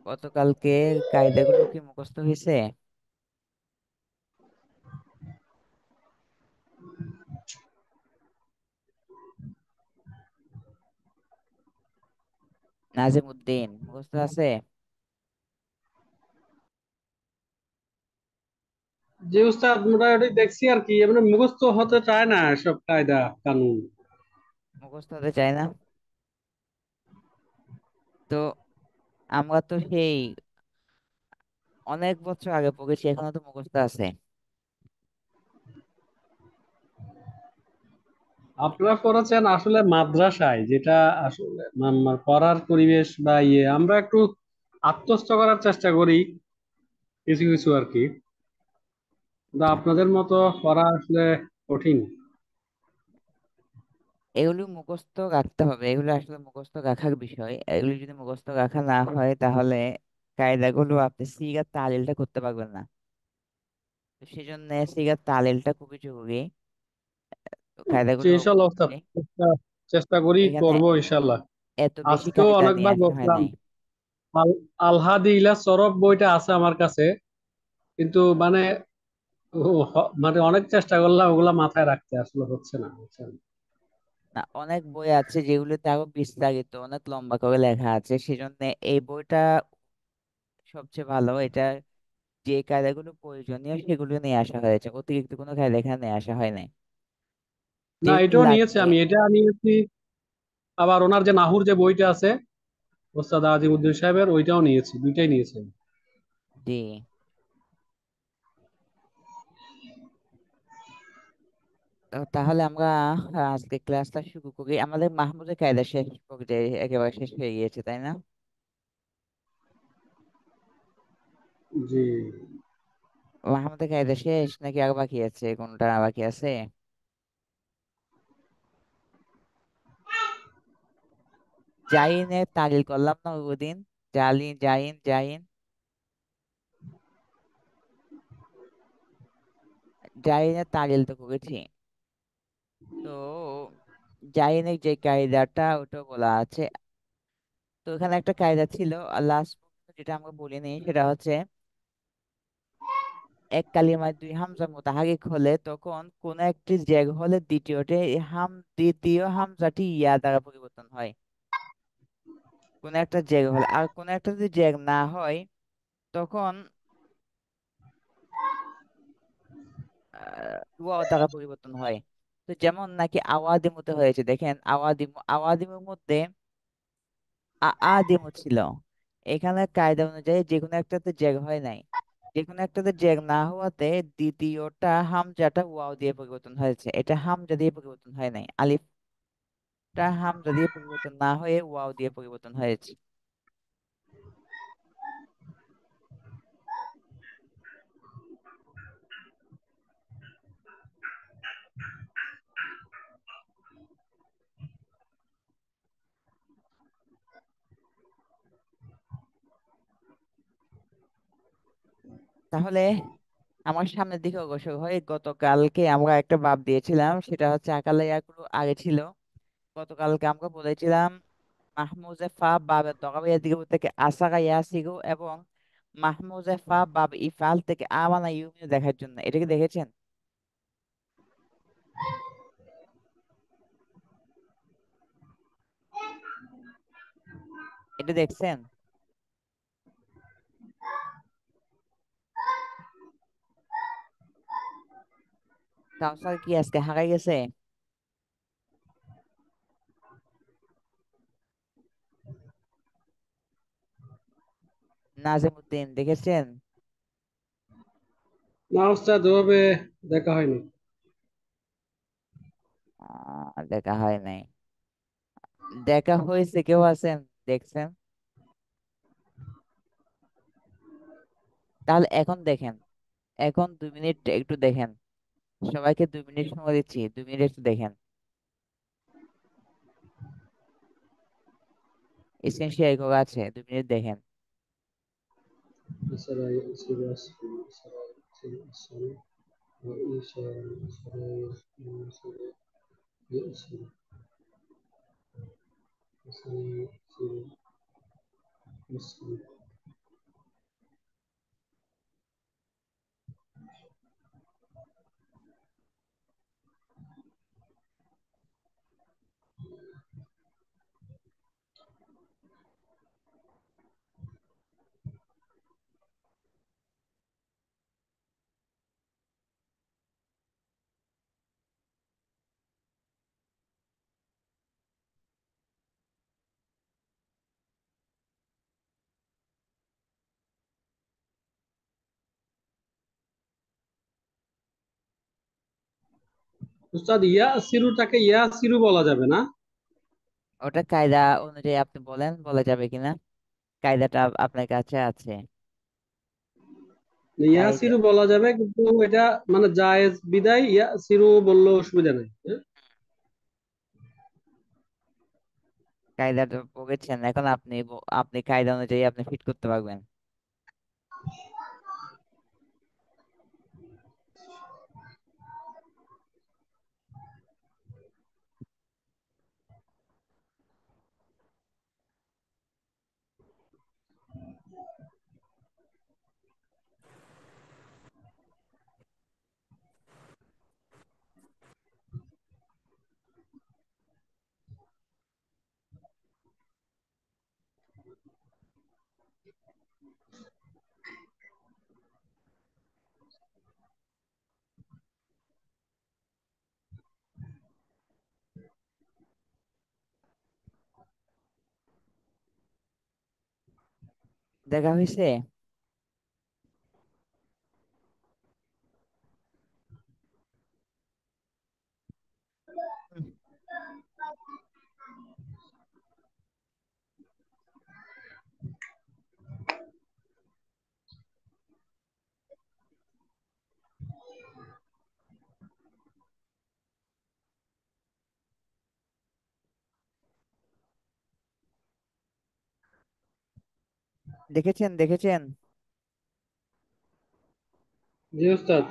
গতকালকে কায়দাগুলো কি মুখস্থ হয়েছে? নাজিম উদ্দিন মুখস্থ আছে? যে উস্তাদ মোটামুটি দেখছি আর কি, এমনি মুখস্থ হতে চায় না সব কায়দা কানুন। মুখস্থ হতে চায় না? তো আমরা তো সেই অনেক বছর আগে পড়েছি, এখনো তো মুখস্থ আছে। আপনারা করেছেন আসলে মাদ্রাসায়, যেটা আসলে পড়ার পরিবেশ বা আমরা একটু আত্মস্থ করার চেষ্টা করি কিছু কিছু আর কি। কিন্তু আপনাদের মতো করা আসলে কঠিন। এগুলো মুখস্থ রাখতে হবে, এগুলো আসলে মুখস্থ রাখার বিষয়। এগুলো যদি মুখস্থ রাখা না হয় তাহলে কায়দাগুলো আপনি সিগার তালিলটা করতে পারবেন না। তো সেই জন্য সিগার তালিলটা খুবই জরুরি। তো জি, কায়দাগুলো ইনশাল্লাহ ওস্তাদ, অবশ্যই চেষ্টা চেষ্টা করি, এখানে করবো ইনশাল্লাহ। এত বেশি আজকেও কায়দা নিয়ে অনেকবার আসা হয় বসলাম। নাই। আলহাদি ইলা সরফ বইটা আছে আমার কাছে, কিন্তু মানে অনেক চেষ্টা করলাম ওগুলা মাথায় রাখতে, আসলে হচ্ছে না, বুঝছেন? না, অনেক বই আছে যেগুলোতে আরো বিস্তারিত অনেক লম্বা করে লেখা আছে, সেজন্য এই বইটা সবচেয়ে ভালো। এটা যে কায়দাগুলো প্রয়োজনীয় সেগুলো নিয়ে আসা হয়েছে, অতিরিক্ত কোনো কায়দা এখানে নিয়ে আসা হয় নাই। না, যেগুলো এটাও নিয়েছে, লাগবে। আমি এটা নিয়েছি। আবার ওনার যে নাহুর যে বইটা আছে ওস্তাদ আজিমউদ্দিন সাহেবের, ওইটাও নিয়েছি, দুইটাই নিয়েছি। জি। তো তাহলে আমরা আজকে ক্লাসটা শুরু করি। আমাদের মাহমুদের কায়দা শেষ পর্যায়ে একেবারে শেষ হয়ে গিয়েছে, তাই না? জি। মাহমুদের কায়দা শেষ নাকি আর বাকি আছে, কোনটা বাকি আছে? জাইনের তালিল করলাম না ওদিন? জাইন জাইনের তালিল তো করেছি। তো জাইনের যে কায়দাটা ওটা বলা আছে। তো এখানে একটা কায়দা ছিল, লাস্ট যেটা আমরা বলিনি, সেটা হচ্ছে এক কালিমায় দুই হামজা মুতাহারিক হলে তখন কোন একটি জ্যাগ হলে দ্বিতীয় হামজাটি ইয়া দ্বারা পরিবর্তন হয়। কোন একটা জ্যাগ হলে, আর কোন একটা যদি জ্যাগ না হয় তখন ওয়াও দ্বারা পরিবর্তন হয়। তো যেমন নাকি আওয়াদিমুতে হয়েছে, দেখেন আওয়াদিমুর মধ্যে আদিমু ছিল। এখানে কায়দা অনুযায়ী যে কোনো একটাতে জ্যাগ হয় নাই, যে কোনো একটাতে জ্যাগ না হওয়াতে দ্বিতীয়টা হামজাটা ওয়াও দিয়ে পরিবর্তন হয়েছে, এটা হামজা দিয়ে পরিবর্তন হয় নাই। আলিফটা হামজা দিয়ে পরিবর্তন না হয়ে ওয়াও দিয়ে পরিবর্তন হয়েছে। তাহলে আমার সামনের দিকে অগ্রসর হয়। গতকালকে আমরা একটা বাব দিয়েছিলাম, সেটা হচ্ছে আকালে ইয়াকুলু আগে ছিল। গতকালকে আমরা বলেছিলাম মাহমুজে ফা বাবে দগাবিয়া দিকে থেকে আসাগা ইয়াসিগু, এবং মাহমুজে ফা বাব ইফাল থেকে আমানা ইউমিনু দেখার জন্য। এটা কি দেখেছেন? এটা দেখছেন? কাউসার কি আজকে হারাই গেছে? নাজিম উদ্দিন দেখেছেন? না ওস্তাদ, ওভাবে দেখা হয়নি। দেখা হয় নাই? দেখা হয়েছে, কেউ আছেন দেখছেন? তাহলে এখন দেখেন, এখন 2 মিনিট একটু দেখেন। সবাইকে 2 মিনিট সময় দিচ্ছি, 2 মিনিট একটু দেখেন। স্ক্রিন শেয়ার করা আছে, 2 মিনিট দেখেন। উস্তাদ, ইয়াসিরুটাকে ইয়াসিরু বলা যাবে না? ওটা কায়দা অনুযায়ী আপনি বলেন, বলা যাবে কিনা। কায়দাটা আপনার কাছে আছে। কায়দা। ইয়াসিরু বলা যাবে, কিন্তু এটা মানে জায়েজ বিদায় ইয়াসিরু বললেও অসুবিধা নেই, হ্যাঁ? কায়দাটা পড়েছেন, এখন আপনি আপনি কায়দা অনুযায়ী আপনি ফিট করতে পারবেন। দেখা হয়েছে। হুম, দেখেছেন দেখেছেন। জি উস্তাদ।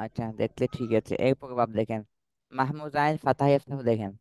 আচ্ছা, দেখলে ঠিক আছে, এরপর ভাব দেখেন। মাহমুদ আইন ফাতাহ ইফতাহ দেখেন।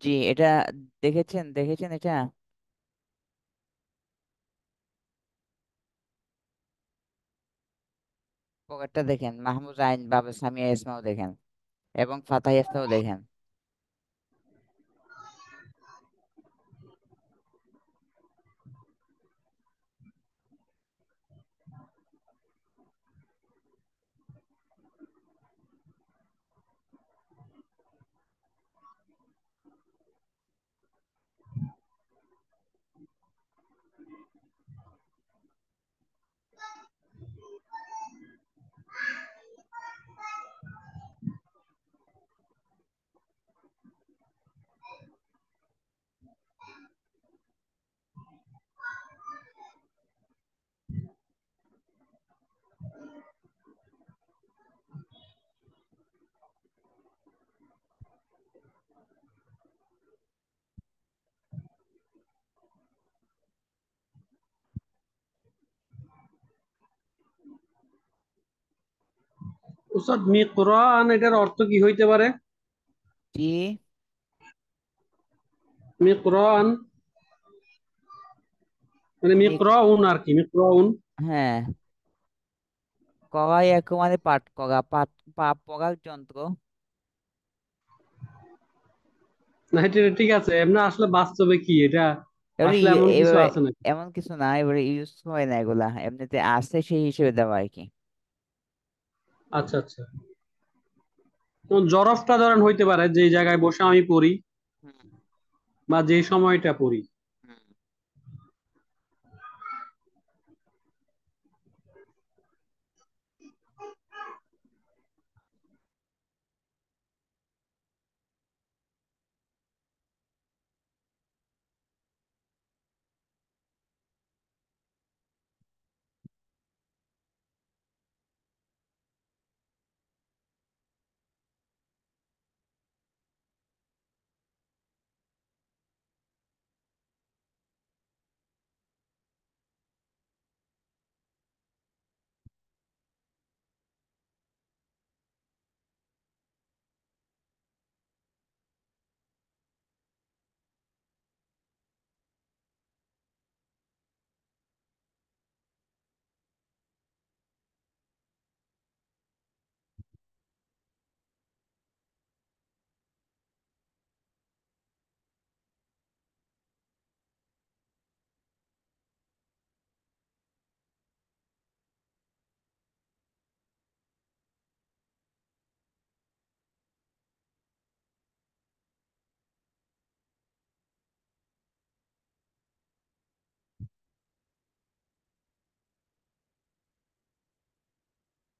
জি, এটা দেখেছেন দেখেছেন এটা। পকেটটা দেখেন, মাহমুদ আইন বাবা সামিয়া ইসমাও দেখেন, এবং ফাতাহ ইফতাহ দেখেন। উস্তাদ মিকরান এটার অর্থ কি হইতে পারে? কি? মিকরান মানে মিক মিকরাউন আর কি, মিকরাউন। হ্যাঁ, কগাই এক মানে পাঠ করা, পাঠ পড়ার যন্ত্র। না এটা ঠিক আছে, এমনি আসলে বাস্তবে কি এটা? এবারে আসলে এমন কিছু এবারে আছে নাকি? এমন কিছু না, এবারে ইউজ হয় না এগুলা, এমনিতে আছে সেই হিসেবে দেওয়া আর কি। আচ্ছা আচ্ছা। তো জরফটা ধরেন হইতে পারে যে জায়গায় বসে আমি পড়ি, হুম। বা যে সময়টা পড়ি। হুম।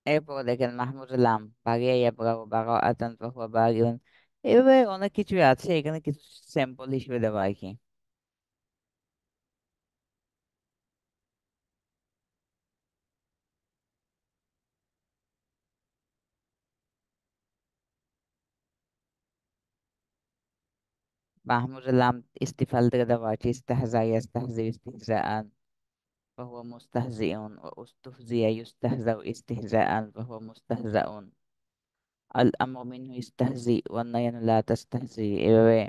এরপর দেখেন মাহমুদুল্লাহ বাগিয়া ইয়াবগা বাগা আতান ফাহুয়া বাগিউন। এভাবে অনেক কিছু আছে, এখানে কিছু স্যাম্পল হিসেবে দেওয়া আর কি। মাহমুদুল্লাহ ইস্তিফাল থেকে দেওয়া আছে ইস্তাহজা ইয়াস্তাহজি ইস্তিহজাআন ফাহুয়া মুস্তাহজিউন ওয়া উস্তুহজিয়া ইউস্তাহজাউ ইস্তিহজাআন ফাহুয়া মুস্তাহজাউন। আল আমরু মিনহু ইস্তাহজি ওয়ান নাহয়ু লা তাস্তাহজি। এভাবে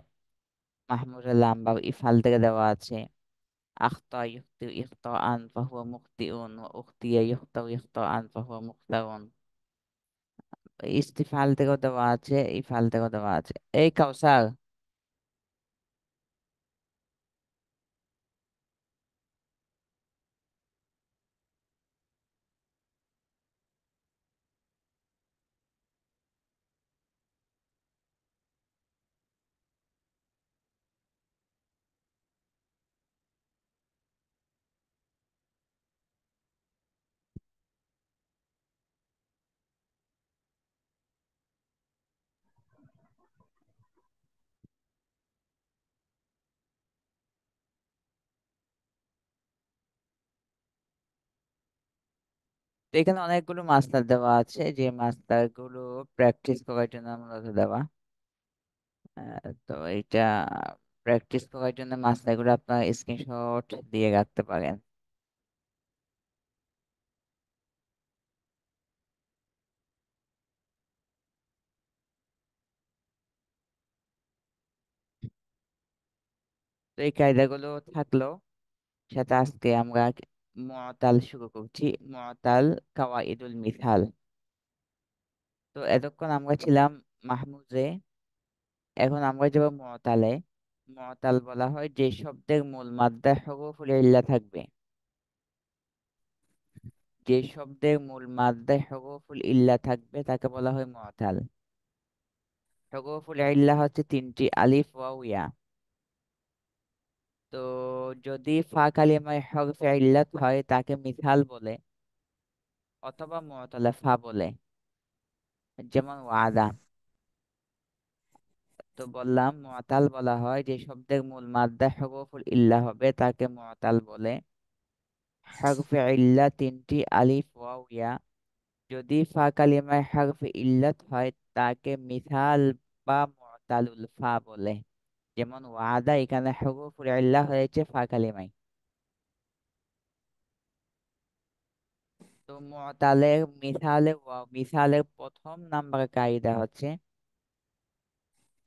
মাহমুদুল্লাহ বা ইফাল থেকে দেওয়া আছে আখতা ইখতি ইখতাআন ফাহুয়া মুখতিউন ওয়া উখতিয়া ইখতাউ ইখতাআন ফাহুয়া মুখতাউন। ইস্তিফাল থেকেও দেওয়া আছে, ইফাল থেকেও দেওয়া আছে। এই কাউসার, তো এখানে অনেকগুলো মাস্টার দেওয়া আছে, যে মাস্টার গুলো প্র্যাকটিস করার জন্য মূলত দেওয়া। তো এটা প্র্যাকটিস করার জন্য মাস্টার গুলো আপনার স্ক্রিনশট দিয়ে রাখতে পারেন। তো এই কায়দাগুলো থাকলো, সাথে আজকে আমরা মুআতাল শুরু করছি। মুআতাল কাওয়াইদুল মিসাল। তো এতক্ষণ আমরা ছিলাম মাহমুজে, এখন আমরা যাব মুআতালে। মুআতাল বলা হয় যে শব্দের মূল মাদ্দা হরফুল ইল্লা থাকবে। যে শব্দের মূল মাদ্দায় হরফুল ইল্লা থাকবে তাকে বলা হয় মুআতাল। হরফুল ইল্লা হচ্ছে তিনটি, আলিফ ওয়াও ইয়া। তো যদি ফা কালিমায় হরফে ইল্লাত হয় তাকে মিসাল বলে, অথবা মুআতালে ফা বলে। যেমন ওয়াদা। তো বললাম মুআতাল বলা হয় যে শব্দের মূল মাদ্দা হরফুল ইল্লা হবে তাকে মুআতাল বলে। হরফে ইল্লা তিনটি, আলিফ ওয়াও ইয়া। যদি ফা কালিমায় হরফে ইল্লাত হয় তাকে মিসাল বা মুআতালুল ফা বলে। যেমন ওয়াদা, এখানে হরফুল ইল্লাহ হয়েছে ফা কালিমায়। তো তো মুতালের মিসালের ওয়াও, মিসালের প্রথম নাম্বার কায়দা হচ্ছে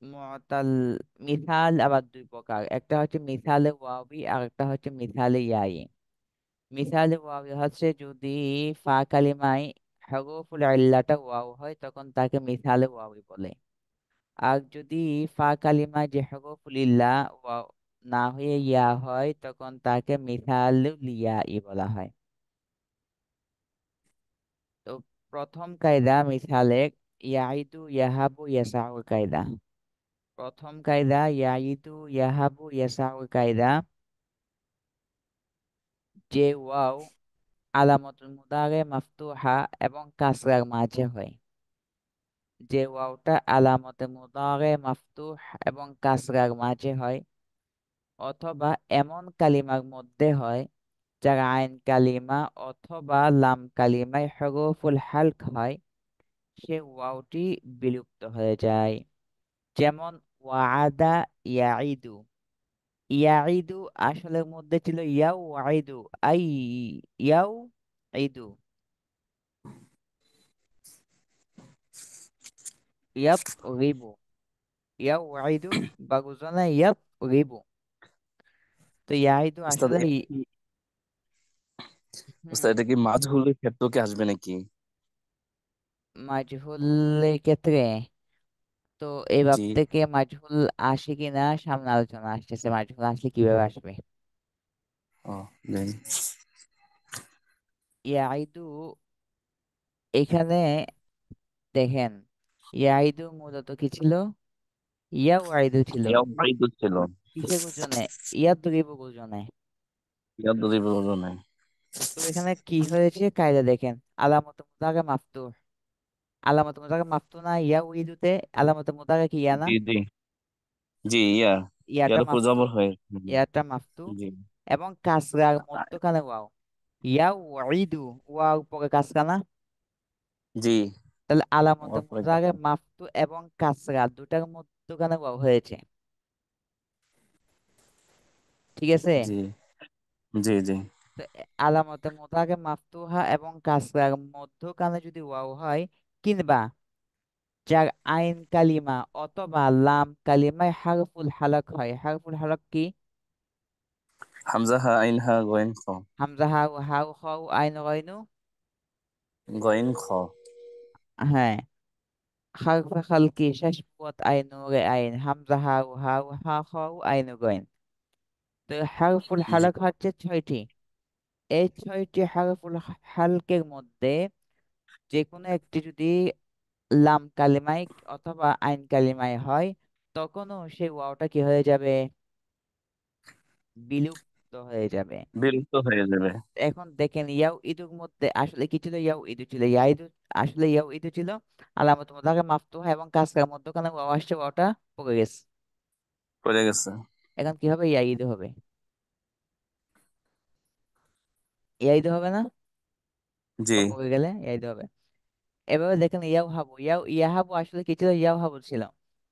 মুতাল। মিসাল আবার দুই প্রকার, একটা হচ্ছে মিসালে ওয়াবি আর একটা হচ্ছে মিসালে ইয়াই। মিসালে ওয়াবি হচ্ছে যদি ফা কালিমায় হরফুল ইল্লাটা ওয়াও হয় তখন তাকে মিসালে ওয়াবি বলে। আর যদি ফা কালিমায় যে হরফুল ইল্লা ওয়াও না হয়ে ইয়া হয় তখন তাকে মিসালুল ইয়াই বলা হয়। তো প্রথম কায়দা মিসালে ইয়াইদু ইয়াহাবু ইয়াসাউ কায়দা। প্রথম কায়দা ইয়াইদু ইয়াহাবু ইয়াসাউ কায়দা, যে ওয়াও আলামতুল মুদারে মাফতুহা এবং কাসরার মাঝে হয়। যে ওয়াওটা আলামতে মুদারে মাফতুহ এবং কাসরার মাঝে হয়, অথবা এমন কালিমার মধ্যে হয় যার আইন কালিমা অথবা লাম কালিমায় হরফুল হালক হয়, সে ওয়াওটি বিলুপ্ত হয়ে যায়। যেমন ওয়াদা ইয়াইদু। ইয়াইদু আসলের মধ্যে ছিল ইয়াও ওয়াইদু, আই ইয়াও ইদু, ইয়াব রিবু, ইয়াও ওয়াইদু বা গুজনা ইয়াব রিবু। তো ইয়াইদু উস্তাদ আসলে এটা কি হুম উস্তাদ এটা কি মাজহুলের ক্ষেত্রে কি আসবে নাকি? মাজহুলের ক্ষেত্রে তো এই বাব জি। থেকে মাজহুল আসে কিনা সামনে আলোচনা আসতেছে, মাজহুল আসলে কিভাবে আসবে। ও, দেন। ইয়াইদু এখানে দেখেন, ইয়াইদু মূলত কি ছিল, ইয়া ওয়াইদু ছিল। ইয়া ওয়াইদুদ ছিল। কিসের গুজনে? ইয়াদ রিবু গুজনে। ইয়া দরিব নাই। তো এখানে কি হয়েছে কায়দা দেখেন, আলামত মুদারে মাফতু, আলামত মুদারে মাফতু না ইয়া উইদুতে, আলামত মুদারে কি ইয়া না, জি জি। জি, ইয়া। ইয়াটা ইয়ার উপর মাফতু, জবর হয়। ইয়াটা মাফতু জি এবং কাসরার মধ্যখানে ওয়াও, ইয়া ওয়াইদু, ওয়াও পরে কাসরা না। জি। তাহলে আলামতে ওর পরে মুদারে কাটা। মাফতু এবং কাসরা দুটার মধ্যখানে ওয়াও হয়েছে। ঠিক আছে। জি জি জি। তো আলামতে মুদারে মাফতুহা এবং কাসরার মধ্যখানে যদি ওয়াও হয়, কিংবা যার আইন কালিমা অথবা লাম কালিমায় হারফুল হালাক হয়। হারফুল হালাক কি? হামজা হা আইন হা গয়েন খ। হামজা হাউ, হাউ খাউ আইন গয়নু। গয়েন খ। হ্যাঁ, হারফে খালকি শেষ পথ আইনু রে আইন, হামজা হাউ, হাউ হা খাউ আইনু গয়ন। তো হারফুল জি। হালাক হচ্ছে ছয়টি। এই ছয়টি হারফুল হালকের মধ্যে যে কোনো একটি যদি লাম কালিমায় অথবা আইন কালিমায় হয়, তখনও সেই ওয়াওটা কি হয়ে যাবে? বিলুপ্ত হয়ে যাবে। বিলুপ্ত হয়ে যাবে। এখন দেখেন ইয়াও ইদুর মধ্যে আসলে কি ছিল, ইয়াও ইদু ছিল, ইয়াইদু আসলে ইয়াও ইদু ছিল, আলামত মুদারে মাফতুহা এবং কাসরার মধ্যখানে ওয়াও আসছে, ওয়াওটা পড়ে গেছে। পড়ে গেছে। এখন কি হবে? ইয়াইদু হবে। ইয়াইদু হবে না? জি। ওয়াও পড়ে গেলে ইয়াইদু হবে। এভাবে দেখেন ইয়াও হাবু, ইয়াহাবু আসলে কি ছিল, ইয়াও হাবু ছিল।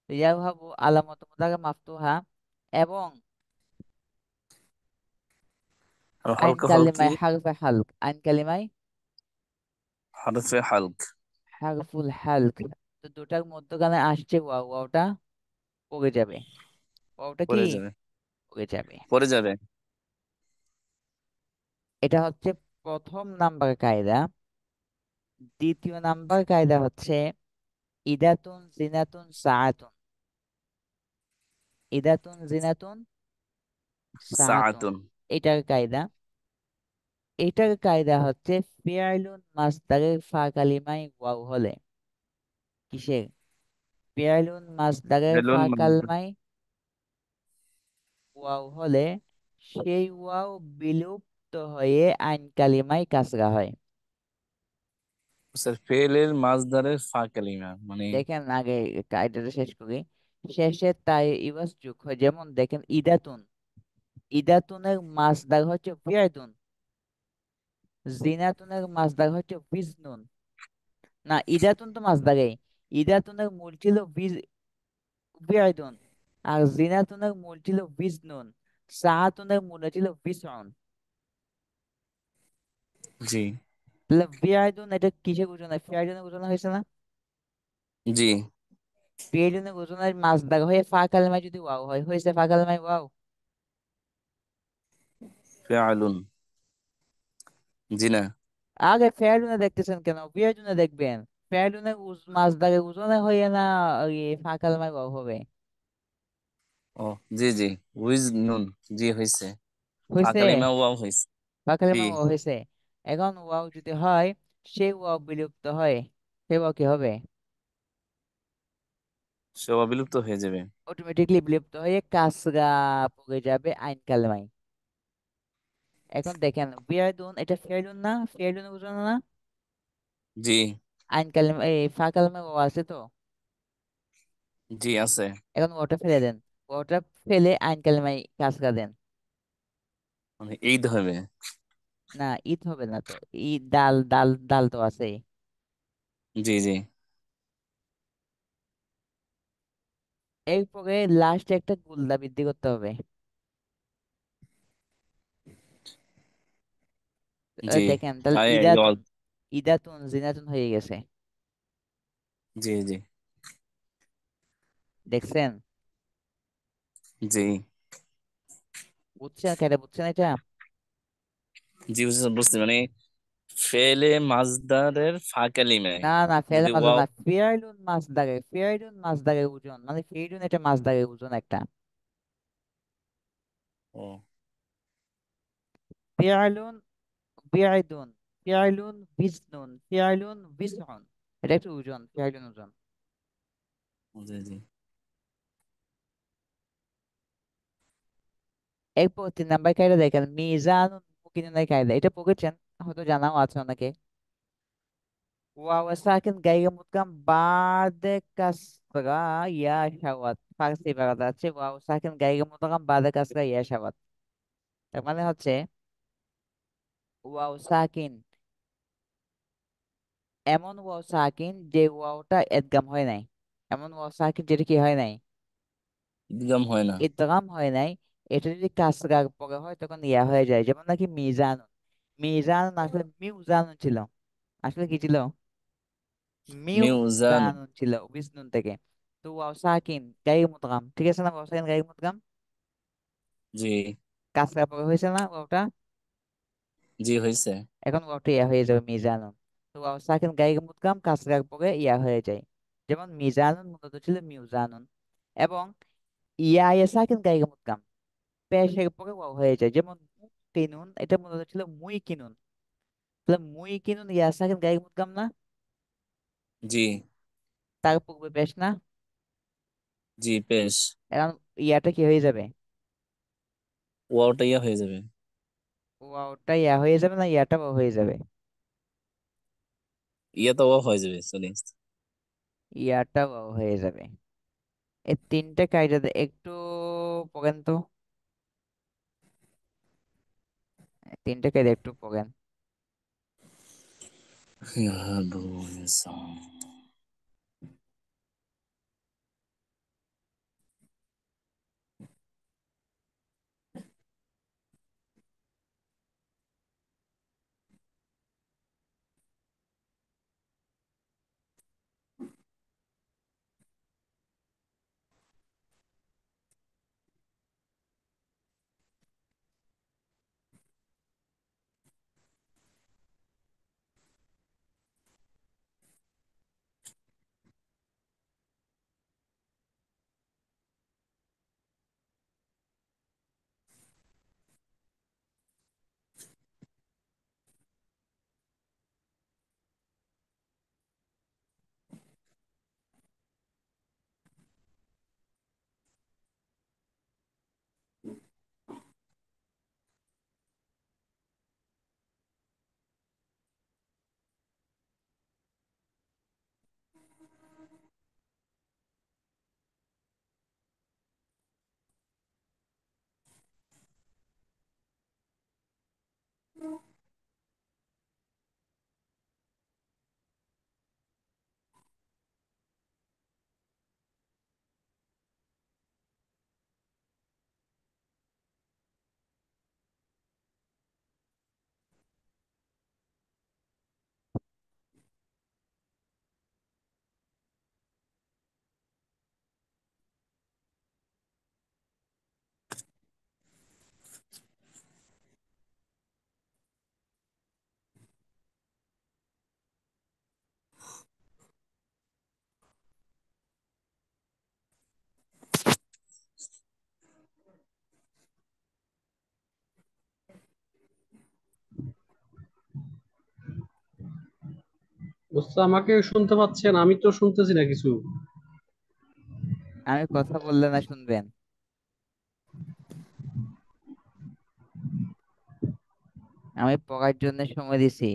তো ইয়াও হাবু আলামত মুদারে মাফতুহা এবং আর আইন হালকা হল কি? কালিমায় হারফে হালক, আইন কালিমায় হরফে হালক। হারফুল হালক। তো দুটার মধ্যখানে আসছে ওয়াও, ওয়াওটা পড়ে যাবে। ওয়াওটা কি পড়ে যাবে। পড়ে যাবে। পড়ে যাবে। এটা হচ্ছে প্রথম নাম্বার কায়দা। দ্বিতীয় নাম্বার কায়দা হচ্ছে ইদাতুন জিনাতুন সাআতুন। ইদাতুন জিনাতুন সাআতুন, সাআতুন। এটার কায়দা। এটার কায়দা হচ্ছে ফিআইলুন মাসদারের ফা কালিমায় ওয়াও হলে, কিসের? ফিআইলুন মাসদারের ফা হেলুন কালিমায় ওয়াও হলে সেই ওয়াও বিলুপ্ত হয়ে আইন কালিমায় কাসরা হয়। স্যার ফেলের মাসদারের ফা কালিমা মানে। দেখেন আগে কায়দাটা শেষ করি। শেষে তাই ইওয়াজ যোগ হয়, যেমন দেখেন ইদাতুন, ইদাতুনের মাসদার হচ্ছে ফিয়াতুন, জিনাতুনের মাসদার হচ্ছে বিজনুন। না, ইদাতুন তো মাসদারে, ইদাতুনের মূল ছিল ফিয়াতুন, আর জিনাতুনের মূল ছিল বিজনুন, সাআতুনের মূল ছিল বিসউন। জি। তাহলে বিয়াইদুন এটা কিসে ঘোষণা, ফিয়াইদুনে ঘোষণা হয়েছে না? জি। বিয়াইদুনে ঘোষণায় মাছ দাগ হয়ে ফা কালেমায় যদি ওয়াও হয়, হয়েছে ফা কালেমায় ওয়াও। ফিআলুন। জি না। আগে ফেয়ারডুনে দেখতেছেন কেন, বিয়াইদুনে দেখবেন। ফেয়ারডুনে মাছ দাগে ওজনে হয়ে না, ওই ফা কালেমায় ওয়াও হবে। ও জি জি। উইজ নুন। জি হয়েছে। হয়েছে, ফাকালিমা ওয়াও হয়েছে। ফা জি। কালেমায় ওয়াও হয়েছে। এখন ওয়াও যদি হয়, সেই ওয়াও বিলুপ্ত হয়, সে ওয়াও কি হবে? সে বিলুপ্ত হয়ে যাবে। অটোমেটিকলি বিলুপ্ত হয়ে কাসরা পড়ে যাবে আইন কালেমায়। এখন দেখেন বিয়াইদুন এটা ফেয়ারডুন না, ফেয়ারডুনে ঘোষণা না? জি। আইন কালেমা এই ফা কালেমায় ওয়াও আছে তো। জি আছে। এখন ওটা ফেলে দেন, ওটা ফেলে আইন কালেমায় কাসরা দেন। মানে ঈদ হবে। না, ঈদ হবে না তো। ঈদ দাল দাল দাল তো আছে। জি জি। এরপরে লাস্টে একটা গুলদা বৃদ্ধি করতে হবে। জি। দেখেন তাহলে আয় ইদাতুন, ইয়দ। ইদাতুন জিনাতুন হয়ে গেছে। জি জি। দেখছেন? জি বুঝছেন কেটে, বুঝছেন এটা? জি। বুঝছি বুঝছি। মানে ফেলে মাজদারের ফাকালিমায় না না, ফেলে যদি মাঝে ওয়াও। না, ফিয়াইলুন মাছ দাগে, ফিয়াইলুন মাছ দাগে ওজন, মানে ফিয়াইলুন এটা মাছ দাগে ওজন একটা। ও ফিয়াইলুন বিয়াইদুন, ফিয়াইলুন বিজনুন, ফিয়াইলুন বিসউন, এটা একটু ওজন, ফিয়াইলুন ওজন। জি জি। এরপর 3 নাম্বার কায়দা দেখেন, মিজানুন মুকিনুনের কায়দা, এটা পড়েছেন, হয়তো জানাও আছে অনেকে। ওয়াও সাকিন গাইগা মুদগাম বাদে কাসরা ইয়া শাওয়াত, ফার্সি বাংলা আছে ওয়াও সাকিন গাইগা মুদগাম বাদে কাসরা ইয়া শাওয়াত। তার মানে হচ্ছে ওয়াও সাকিন, এমন ওয়াও সাকিন যে ওয়াওটা এদগাম হয় নাই, এমন ওয়াও সাকিন যেটা কি হয় নাই, ইদগাম হয় না। ইদগাম হয় নাই। এটা যদি কাসরা পরে হয় তখন ইয়া হয়ে যায়, যেমন নাকি মিজানুন, মিজানুন আসলে মিউজানুন ছিল, আসলে কি ছিল? মিউজান। মিউজানুন ছিল বিষ্ণুন থেকে। তো ওয়াও সাকিন গায়ে মুদগাম, ঠিক আছে না, ওয়াও সাকিন গায়ে মুদগাম, জি কাসরা পরে হয়েছে না ওয়াওটা। জি হয়েছে। এখন ওয়াওটা ইয়া হয়ে যাবে মিজানুন। তো ওয়াও সাকিন গায়ে মুদগাম কাসরা পরে ইয়া হয়ে যায়, যেমন মিজানুন মূলত ছিল মিউজানুন। এবং ইয়া ইয়া সাকিন গায়ে মুদগাম পেশের পরে ওয়াও হয়ে যায়, যেমন কিনুন এটা মূলত ছিল মুই কিনুন। তাহলে মুই কিনুন ইয়া সাকিন গায়ে মুদগাম না, জি তার পূর্বে পেশ না। জি পেশ। এখন ইয়াটা কি হয়ে যাবে? ওয়াওটা ইয়া হয়ে যাবে। ওয়াওটা ইয়া হয়ে যাবে না ইয়াটা ওয়াও হয়ে যাবে? ইয়া তো ওয়াও হয়ে যাবে সরি। ইয়াটা ওয়াও হয়ে যাবে। এই 3টে কায়দা একটু পড়েন তো, 3টে কায়দা একটু পড়েন। ইয়াদু ইনসান। বুঝতে আমাকে শুনতে পাচ্ছেন? আমি তো শুনতেছি না কিছু। আমি কথা বললে না শুনবেন? আমি পড়ার জন্য সময় দিছি।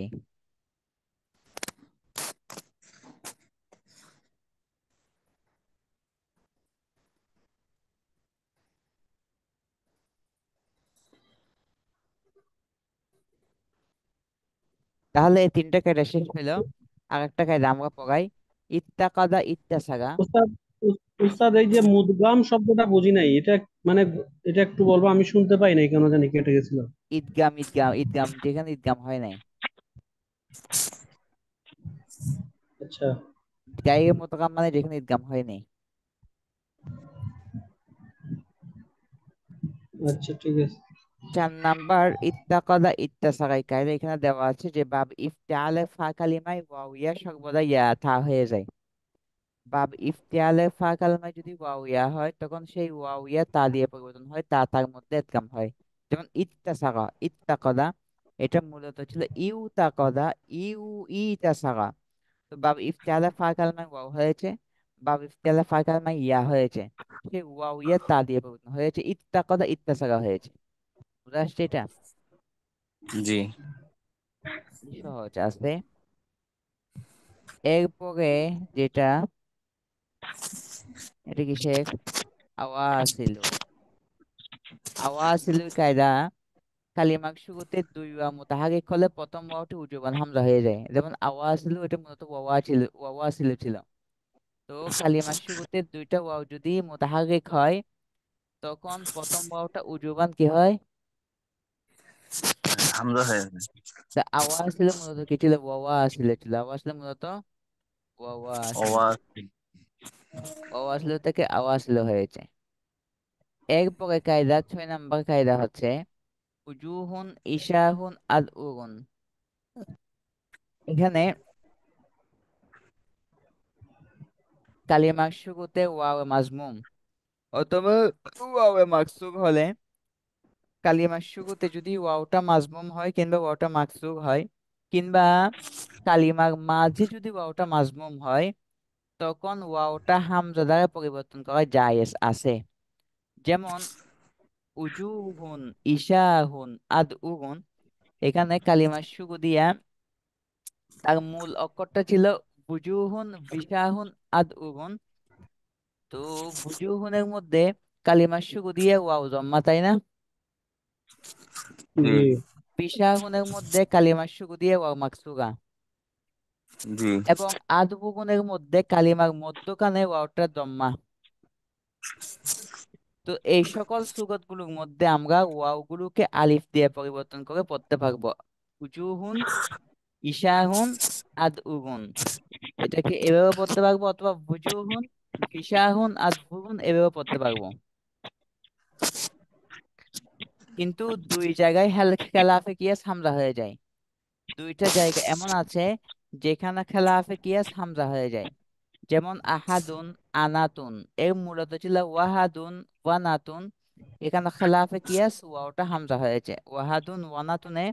তাহলে এই তিনটা কায়দা শেষ হইলো। আর একটা কায়দা আমরা পড়াই, ইত্তাকাদা ইত্তাসাগা। উস্তাদ, উস্তাদ এই যে মুদগাম শব্দটা বুঝি নাই, এটা মানে, এটা একটু বলবো, আমি শুনতে পাই নাই, কেন জানি কেটে গেছিল। ঈদগাম, ঈদগাম, ঈদগাম, যেখানে ঈদগাম হয় নাই। আচ্ছা। গায়ের মতো গাম মানে যেখানে ঈদগাম হয় নাই। আচ্ছা ঠিক আছে। 4 নাম্বার, ইত্তাকাদা ইত্তাসাগাই কায়দা এখানে দেওয়া আছে যে বাব ইফতিআলে ফা কালিমায় ওয়াও ইয়া সর্বদা ইয়া থা হয়ে যায়। বাব ইফতিআলে ফা কালিমায় যদি ওয়াও ইয়া হয় তখন সেই ওয়াও ইয়া তা দিয়ে পরিবর্তন হয়, তা তার মধ্যে ইদগাম হয়। যেমন ইত্তাসাগা, ইত্তাকাদা, এটা মূলত ছিল ইউ তাকাদা, ইউ ই তাসাগা। তো বাব ইফতিআলে ফা কালিমায় ওয়াও হয়েছে, বাব ইফতিআলে ফা কালিমায় ইয়া হয়েছে, সেই ওয়াও ইয়া তা দিয়ে পরিবর্তন হয়েছে, ইত্তাকাদা ইত্তাসাগা হয়েছে। বুঝা আসছে এটা? জি। সহজ আছে। এরপরে যেটা, এটা কিসের আওয়াজ ছিল, আওয়াজ ছিল কায়দা, কালিমার শুরুতে দুই ওয়া মুতাহারিক হলে প্রথম ওয়াওটি উজুবান হামজা হয়ে যায়। যেমন আওয়াজ ছিল, এটা মূলত ওয়াওয়া ছিল, ওয়াওয়া ছিল। তো কালিমার শুরুতে দুইটা ওয়াও যদি মুতাহারিক হয় তখন প্রথম ওয়াওটা উজুবান কি হয়? হামজা হয়ে যায়। তা আওয়াজ ছিল মূলত কি ছিল? ছিল আওয়াজ ছিল মূলত ওয়াওয়া ছিল। অওয়াজ। ওয়াওয়া ছিল থেকে আওয়াজ ছিল হয়েছে। এরপরে কায়দা, 6 নাম্বার কায়দা হচ্ছে উজুহুন ইশাহুন আল উরুন। এখানে কালিমার শুরুতে ওয়াও মাজমুম অথবা ওয়াও মাকসুর হলে, কালিমার শুরুতে যদি ওয়াওটা মাজমুম হয় কিংবা ওয়াওটা মাকসুর হয়, কিংবা কালিমার মাঝে যদি ওয়াওটা মাজমুম হয়, তখন ওয়াওটা হামজা দ্বারা পরিবর্তন করা জায়েজ আছে। যেমন উজুহুন ইশাহুন আদ উরুন, এখানে কালিমার শুরু দিয়া তার মূল অক্ষরটা ছিল বুজুহুন বিশাহুন আদ উরুন। তো বুজুহুনের মধ্যে কালিমার শুরু দিয়ে ওয়াও জম্মা, তাই না? জি। জি। বিশাহুনের মধ্যে কালিমার শুরু দিয়ে ওয়াও মাকসুরা। জি। এবং আদ উরুনের মধ্যে কালিমার মধ্যখানে ওয়াওটা জম্মা। তো এই সকল সুগত গুলোর মধ্যে আমরা ওয়াও গুলোকে আলিফ দিয়ে পরিবর্তন করে পড়তে পারবো। উজুহুন ইশাহুন আদ উরুন, এটাকে এভাবে পড়তে পারবো, অথবা বুজুহুন ফিসাহুন আদবুহুন এভাবে পড়তে পারবো। কিন্তু দুই জায়গায় খেলাফে কিয়াস হামজা হয়ে যায়। দুইটা জায়গা এমন আছে যেখানে খেলাফে কিয়াস হামজা হয়ে যায়। যেমন আহাদুন আনাতুন, এর মূলত ছিল ওয়াহাদুন ওয়ানাতুন। এখানে খেলাফে কিয়াস ওয়াওটা হামজা হয়েছে, ওয়াহাদুন ওয়ানাতুনে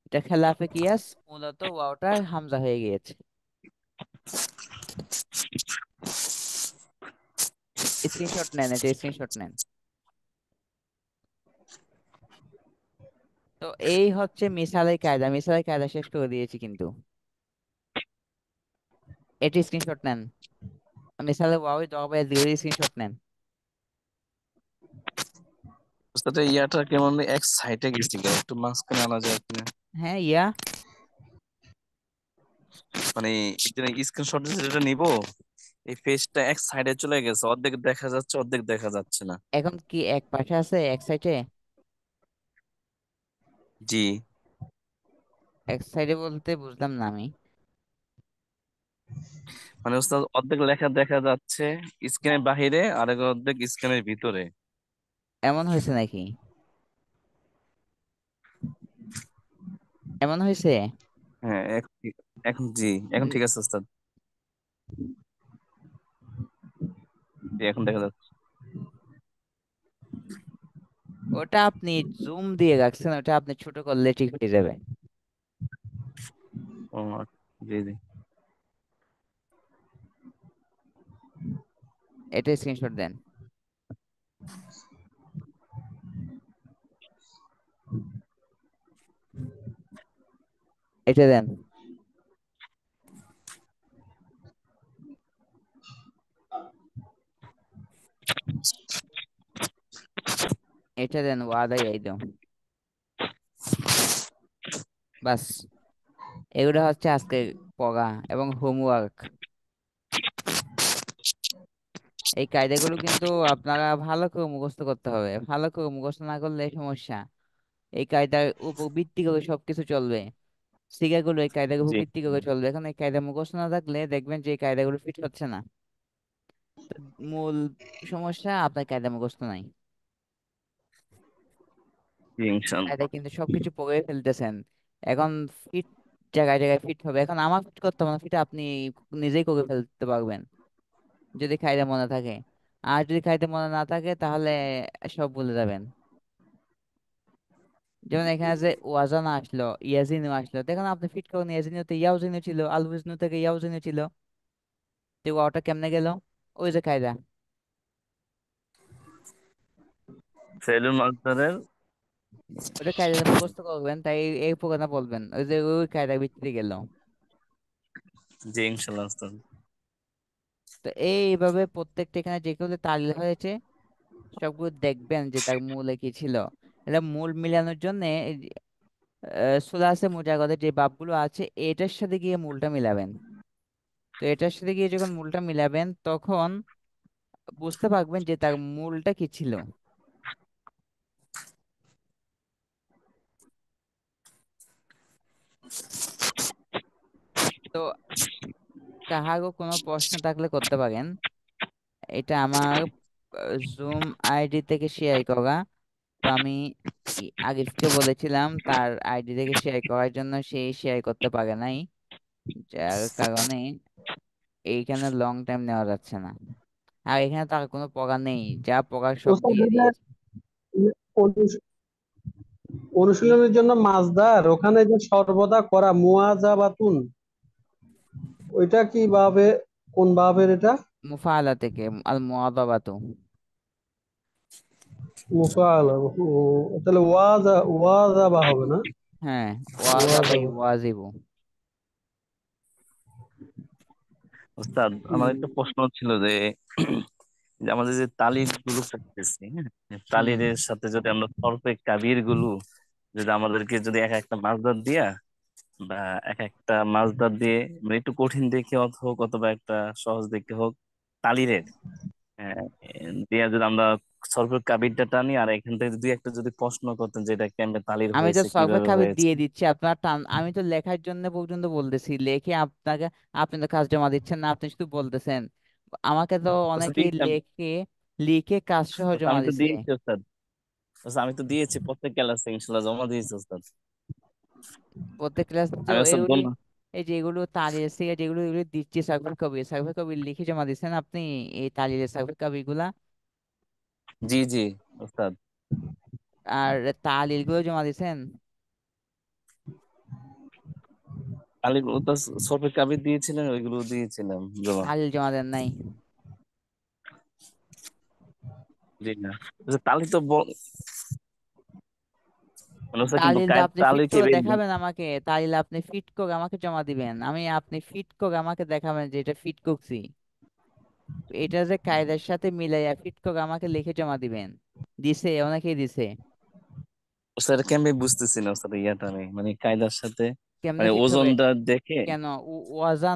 এটা খেলাফে কিয়াস মূলত ওয়াওটা হামজা হয়ে গিয়েছে। স্ক্রিনশট নেন, এটা স্ক্রিনশট নেন। তো এই হচ্ছে মিসালের কায়দা, মিসালের কায়দা শেষ করে দিয়েছি কিন্তু। এটি স্ক্রিনশট নেন, মিসালের ওয়াও জবাবে দিয়ে স্ক্রিনশট নেন। ওস্তাদ এই ইয়াটা কেমন এক সাইডে গেছি গা, একটু মাঝখানে আনা যায় কিনা? হ্যাঁ ইয়া, মানে স্ক্রিনশট যেটা নিবো, এই পেজটা এক সাইডে চলে গেছে, অর্ধেক দেখা যাচ্ছে অর্ধেক দেখা যাচ্ছে না। এখন কি এক পাশে আছে এক সাইডে? জি। এক সাইডে বলতে বুঝলাম না আমি। মানে ওস্তাদ অর্ধেক লেখা দেখা যাচ্ছে স্ক্রিনের বাহিরে, আর এক অর্ধেক স্ক্রিনের ভিতরে। এমন হয়েছে নাকি? এমন হয়েছে? হ্যাঁ এখন জি, এখন ঠিক আছে ওস্তাদ। জি, এখন দেখা যাচ্ছে। ওটা আপনি জুম দিয়ে রাখছেন, ওটা আপনি ছোট করলে ঠিক হয়ে যাবে। ও জি জি। এটা স্ক্রিনশট দেন। এটা দেন। এটা দেন, ওয়াদাই একদম। বাস, এগুলো হচ্ছে আজকে পড়া এবং হোমওয়ার্ক। এই কায়দাগুলো কিন্তু আপনারা ভালো করে মুখস্থ করতে হবে, ভালো করে মুখস্থ না করলে সমস্যা। এই কায়দার উপর ভিত্তি করে সবকিছু চলবে। সিগাগুলো এই কায়দার উপর জি ভিত্তি করে চলবে। এখন এই কায়দা মুখস্থ না থাকলে দেখবেন যে এই কায়দাগুলো ফিট হচ্ছে না। তো মূল সমস্যা আপনার কায়দা মুখস্থ নাই। জি ইনশাল্লাহ। কায়দা কিন্তু সবকিছু পড়ে ফেলতেছেন। এখন ফিট জায়গায় জায়গায় ফিট হবে। এখন আমার ফিট করতে হবে না, ফিট আপনি নিজেই করে ফেলতে পারবেন যদি কায়দা মনে থাকে। আর যদি কায়দা মনে না থাকে তাহলে সব ভুলে যাবেন। যেমন এখানে যে ওয়াজানা আসলো, ইয়াজিনও আসলো, দেখুন আপনি ফিট করেন ইয়াজিনিওতে ইয়াউজিনও ছিল, আলউজনু থেকে ইয়াউজিনও ছিল। তো ওটা কেমনে গেল? ওই যে কায়দা। ফেলুল মাকদারের। ওটা কায়দা মুখস্থ করবেন, তাই এই প্রকারটা বলবেন ওই যে ওই কায়দা ভিত্তিতে গেল। জি ইনশাল্লাহ উস্তাদ। তো এইভাবে প্রত্যেকটা এখানে যেগুলো তালিল হয়েছে সবগুলো দেখবেন যে তার মূলে কি ছিল। এটা মূল মিলানোর জন্য সুলাসে মুজাগদের যে বাবগুলো আছে এটার সাথে গিয়ে মূলটা মিলাবেন। তো এটার সাথে গিয়ে যখন মূলটা মিলাবেন তখন বুঝতে পারবেন যে তার মূলটা কি ছিল। তো কাহারও কোনো প্রশ্ন থাকলে করতে পারেন। এটা আমার জুম আইডি থেকে শেয়ার করা। তো আমি আরিফকে বলেছিলাম তার আইডি থেকে শেয়ার করার জন্য, সেই শেয়ার করতে পারে নাই, যার কারণে এইখানে লং টাইম নেওয়া যাচ্ছে না। আর এখানে তার কোনো পড়া নেই, যা পড়ার সব ওস্তাদ দিয়ে ওই যে দিয়েছে। কি? অনুশীলনের জন্য মাসদার ওখানে যে সর্বদা করা মুয়াজাবাতুন, ওইটা কি ভাবে, কোন ভাবের এটা? মুফাআলা থেকে আল মুআদাবাতু। মুফাআলা। তাহলে ওয়াজাবা হবে না? হ্যাঁ, ওয়াজাবা ওয়াজাবা। ওয়াজিবু। উস্তাদ আমার হুম। একটা প্রশ্ন ছিল যে যে আমাদের যে তালির গুলো করতেছি, হ্যাঁ, হুম। তালিরের সাথে যদি আমরা সর্ফে কাবির গুলো যদি আমাদেরকে যদি এক একটা মাছদার দিয়া বা এক একটা মাছদার দিয়ে মানে একটু কঠিন দেখে হোক অথবা একটা সহজ দেখে হোক তালিরের, হ্যাঁ, দিয়া যদি আমরা সর্ফে কাবিরটা টানি আর এখান থেকে দুই একটা যদি প্রশ্ন করতেন যেটা কেমনে তালির আমি তো হয়েছে সর্বে কিভাবে কাবি হয়েছে। দিয়ে দিচ্ছি, আপনার টান আমি তো লেখার জন্য পর্যন্ত বলতেছি, লেখে আপনাকে, আপনি তো কাজ জমা দিচ্ছেন না, আপনি শুধু বলতেছেন। আমাকে তো আচ্ছা অনেকেই দিয়েছি আমি। লেখে লিখে কাজ সহ আচ্ছা, জমা আমি তো দিছে। দিয়েছি ওস্তাদ। আচ্ছা, আমি তো দিয়েছি প্রত্যেক ক্লাসে ইনশাল্লাহ জমা দিয়েছি ওস্তাদ। প্রত্যেক ক্লাস তো আমি ওস্তাদ এগুলি, বললাম। এই যেগুলো তালির থেকে যেগুলো এগুলো দিচ্ছি সার্ভে কপি, সার্ভে কপি লিখে জমা দিচ্ছেন আপনি, এই তালিরের সার্ভে কপি গুলা। জি জি ওস্তাদ। আর তালিল গুলো জমা দিচ্ছেন। কালি ওটা সফে কাবি দিয়েছিলেন, ওইগুলো দিয়েছিলাম জমা। তালিল জমা দেন নাই। জি না। আচ্ছা, তালি তো মানে ওস্তাদ কিন্তু তালিলটা আপনি তালি ফিট কে করে দেখাবেন আমাকে, তালিল আপনি ফিট করে আমাকে জমা দিবেন, আপনি ফিট করে আমাকে দেখাবেন যে এটা ফিট করছি। এটা যে কায়দার সাথে মিলাইয়া ফিট করে আমাকে লিখে জমা দিবেন। দিছে, অনেকেই দিছে। ওস্তাদ এটা কেমনে বুঝতেছি না ওস্তাদ ইয়াটা আমি মানে কায়দার সাথে কেমনে মানে ফিট হবে? ওজনটা দেখে। কেন? ওয়াজান